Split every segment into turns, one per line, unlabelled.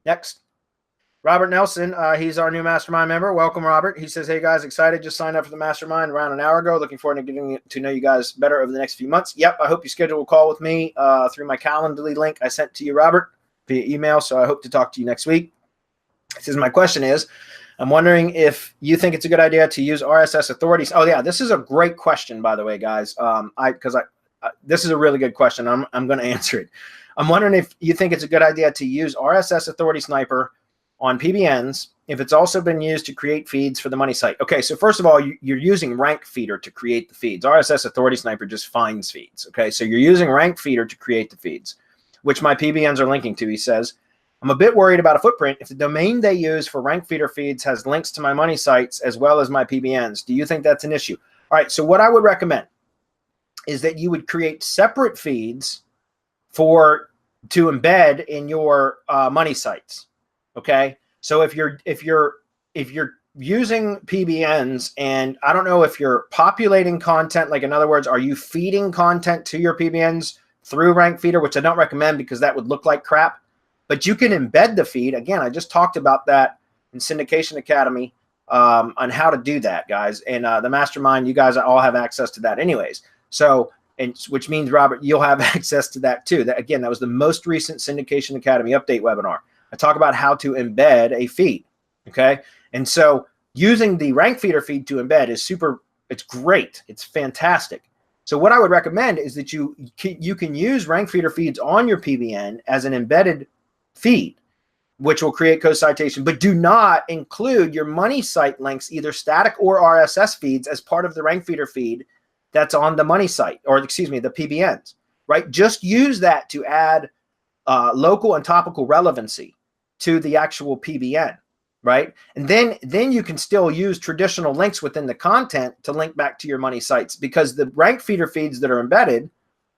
Next. Robert Nelson, he's our new mastermind member. Welcome, Robert. He says, hey, guys, excited. Just signed up for the mastermind around an hour ago. Looking forward to getting to know you guys better over the next few months. Yep, I hope you schedule a call with me through my Calendly link I sent to you, Robert, via email. So I hope to talk to you next week. He says, my question is, I'm wondering if you think it's a good idea to use RSS authorities. Oh, yeah, this is a great question, by the way, guys, this is a really good question. I'm going to answer it. I'm wondering if you think it's a good idea to use RSS Authority Sniper on PBNs if it's also been used to create feeds for the money site. Okay, so first of all, you're using rankfeedr to create the feeds. RSS Authority Sniper just finds feeds. Okay, so you're using rankfeedr to create the feeds, which my PBNs are linking to. He says, I'm a bit worried about a footprint if the domain they use for rankfeedr feeds has links to my money sites as well as my PBNs. Do you think that's an issue? All right, so what I would recommend is that you would create separate feeds to embed in your money sites. Okay, so if you're using PBNs, and I don't know if you're populating content, like in other words, are you feeding content to your PBNs through rankfeedr, which I don't recommend because that would look like crap, but you can embed the feed. Again, I just talked about that in Syndication Academy on how to do that, guys. And the mastermind, you guys all have access to that anyways. So, which means, Robert, you'll have access to that too. That, again, that was the most recent Syndication Academy update webinar. I talk about how to embed a feed, okay? And so using the rankfeedr feed to embed is it's great. It's fantastic. So what I would recommend is that you can use rankfeedr feeds on your PBN as an embedded feed, which will create co-citation, but do not include your money site links, either static or RSS feeds, as part of the rankfeedr feed that's on the money site, or excuse me, the PBNs, right? Just use that to add local and topical relevancy to the actual PBN, right? And then you can still use traditional links within the content to link back to your money sites, because the rankfeedr feeds that are embedded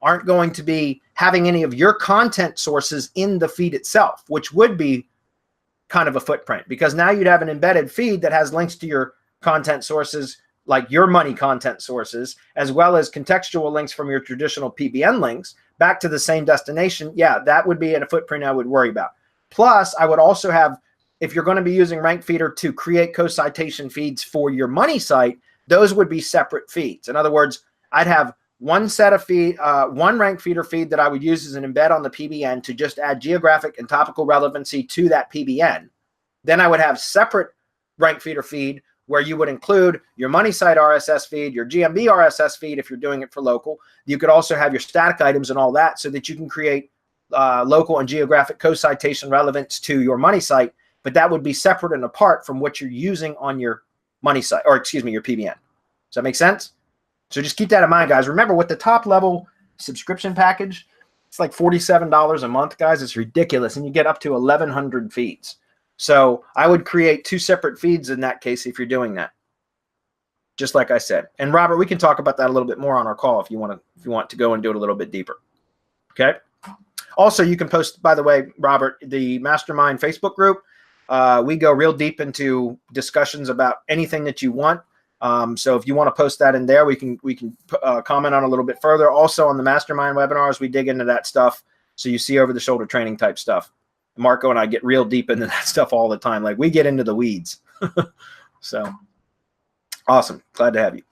aren't going to be having any of your content sources in the feed itself, which would be kind of a footprint, because now you'd have an embedded feed that has links to your content sources, like your money content sources, as well as contextual links from your traditional PBN links back to the same destination. Yeah, that would be a footprint I would worry about. Plus, I would also have, if you're going to be using rankfeedr to create co-citation feeds for your money site, those would be separate feeds. In other words, I'd have one set of one rankfeedr feed that I would use as an embed on the PBN to just add geographic and topical relevancy to that PBN. Then I would have separate rankfeedr feed where you would include your money site RSS feed, your GMB RSS feed if you're doing it for local. You could also have your static items and all that, so that you can create local and geographic co-citation relevance to your money site, but that would be separate and apart from what you're using on your money site, or excuse me, your PBN. Does that make sense? So just keep that in mind, guys. Remember, with the top level subscription package, it's like $47 a month, guys. It's ridiculous, and you get up to 1,100 feeds. So I would create two separate feeds in that case if you're doing that, just like I said. And Robert, we can talk about that a little bit more on our call if you want to go and do it a little bit deeper. Okay. Also, you can post, by the way, Robert, the Mastermind Facebook group. We go real deep into discussions about anything that you want. So if you want to post that in there, we can comment on a little bit further. Also on the Mastermind webinars, we dig into that stuff. So you see over the shoulder training type stuff. Marco and I get real deep into that stuff all the time. Like, we get into the weeds. So awesome. Glad to have you.